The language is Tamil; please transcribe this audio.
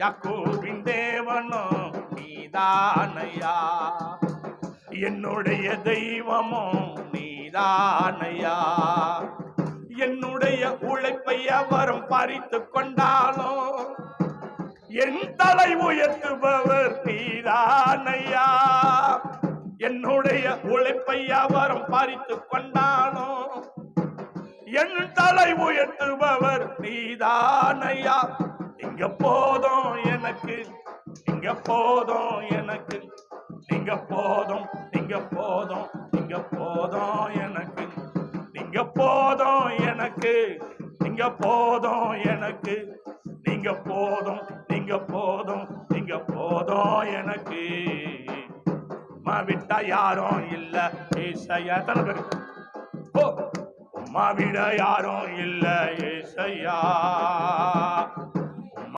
யாக்கோபின் தேவனும் நீதானையா, என்னுடைய தெய்வமும் நீதானையா. என்னுடைய உழைப்பை எவரும் பறித்து கொண்டாலும் என் தலை உயர்த்துபவர் நீதானையா. என்னுடைய உழைப்பை எவரும் பறித்து கொண்டாலும் என் தலை உயர்த்துபவர் நீதானையா. இங்க போதும் எனக்கு, இங்க போதும் எனக்கு, நீங்க போதும், நீங்க போதும், நீங்க போதும் எனக்கு, நீங்க போதும் எனக்கு, நீங்க போதும் எனக்கு, நீங்க போதும், நீங்க போதும், நீங்க போதும் எனக்கு. உம்மா விட்டா யாரும் இல்ல ஏசையா. எத்தனை பேர் உம்மா விட யாரும் இல்ல ஏசையா.